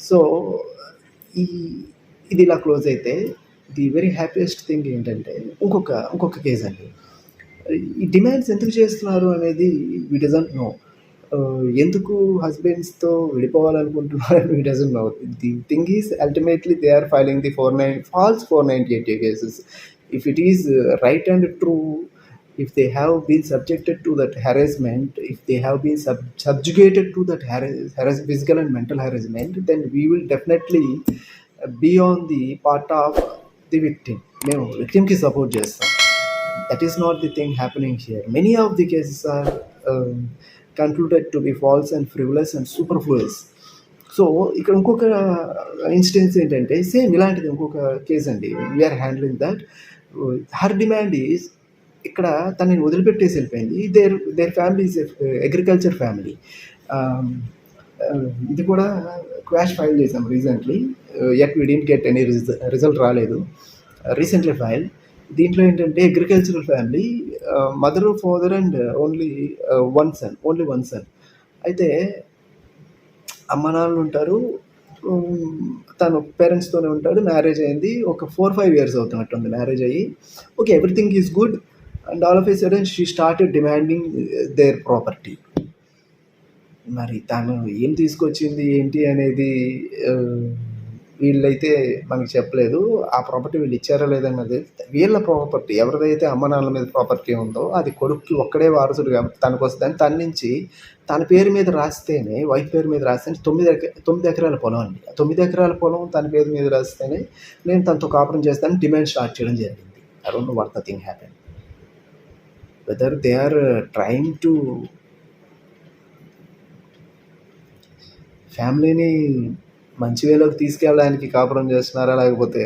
So ఈ ఇది ఇలా క్లోజ్ అయితే ది వెరీ హ్యాపీయెస్ట్ థింగ్ ఏంటంటే ఇంకొక కేస్ అండి. ఈ డిమాండ్స్ ఎందుకు చేస్తున్నారు అనేది వి డజంట్ నో. ఎందుకు హస్బెండ్స్‌తో విడిపోవాలనుకుంటున్నారు we doesn't know. The thing is ultimately they are filing the false 498 cases. If it is right and true, if they have been subjected to that harassment, if they have been subjugated to that physical and mental harassment, then we will definitely be on the part of the victim. మేము victimకి support చేస్తాం. That is not the thing happening here. Many of the cases are concluded to be false and frivolous and superfluous. So ఇక్కడ ఇంకొక incidence ఏంటంటే same ఇలాంటిది ఇంకొక case అండి. We are handling that. Her demand is ఇక్కడ తనని వదిలిపెట్టేసి వెళ్ళిపోయింది. Their family is agriculture family. ఇది కూడా క్వాష్ ఫైల్ చేసాం recently. Yet we didn't get any result రాలేదు. Recently file. దీంట్లో ఏంటంటే agricultural family, mother, father and only one son. అయితే అమ్మ నాన్నలు ఉంటారు, తను పేరెంట్స్తోనే ఉంటాడు. మ్యారేజ్ అయింది, ఒక 4-5 years అవుతున్నట్టుంది మ్యారేజ్ అయ్యి. Okay, everything is good and all of A sudden she started demanding there property. మరి తను ఏం తీసుకొచ్చింది ఏంటి అనేది వీళ్ళైతే మనకి చెప్పలేదు. ఆ ప్రాపర్టీ వీళ్ళు ఇచ్చారా లేదన్నది వీళ్ళ ప్రాపర్టీ. ఎవరిదైతే అమ్మ నాన్నల మీద ప్రాపర్టీ ఉందో అది కొడుక్కి ఒక్కడే వారసుడుగా తనకు వస్తుందని తన నుంచి తన పేరు మీద రాస్తేనే, వైఫ్ పేరు మీద రాస్తేనే 9 ఎకరాల పొలం అండి. 9 ఎకరాల పొలం తన పేరు మీద రాస్తేనే నేను తనతో కాపురం చేస్తానని డిమాండ్ స్టార్ట్ చేయడం జరిగింది. I don't know what the thing happen. Whether they are trying to ఫ్యామిలీని మంచి వేలోకి తీసుకెళ్ళడానికి కాపురం చేస్తున్నారా, లేకపోతే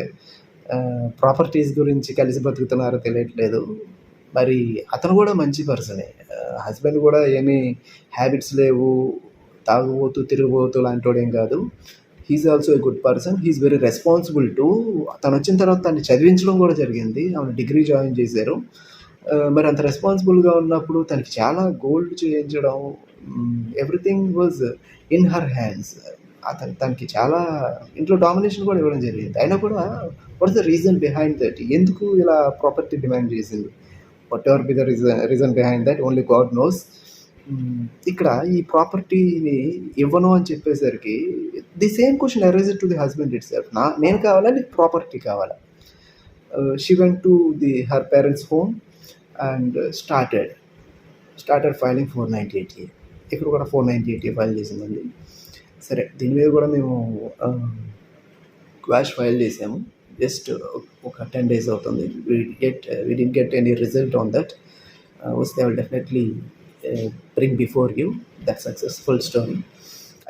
ప్రాపర్టీస్ గురించి కలిసి బతుకుతున్నారో తెలియట్లేదు. మరి అతను కూడా మంచి పర్సనే. హస్బెండ్ కూడా ఏమీ హ్యాబిట్స్ లేవు, తాగుబోతు తిరుగుబోతు లాంటి ఏం కాదు. He's also a good person. He's very responsible too. తను వచ్చిన తర్వాత తను చదివించడం కూడా జరిగింది. ఆమె డిగ్రీ జాయిన్ చేశారు. మరి అంత రెస్పాన్సిబుల్గా ఉన్నప్పుడు తనకి చాలా గోల్డ్ చేయించడం, everything was in her hands. తనకి చాలా ఇంట్లో డామినేషన్ కూడా ఇవ్వడం జరిగింది. అయినా కూడా what is the reason behind that? ఎందుకు ఇలా ప్రాపర్టీ డిమాండ్ చేసింది? What ever be the reason behind that, only God knows. ఇక్కడ ఈ ప్రాపర్టీని ఇవ్వను అని చెప్పేసరికి the same question arises to the husband it self. నేను కావాలా, నీకు ప్రాపర్టీ కావాలా? She went to her parents home and started filing 498A. ఇక్కడ కూడా 498A ఫైల్ చేసిందండి. సరే, దీని మీద కూడా మేము క్వాష్ ఫైల్ చేసాము. జస్ట్ ఒక 10 days అవుతుంది. we didn't get any result on that. Which they will definitely bring before you that successful story.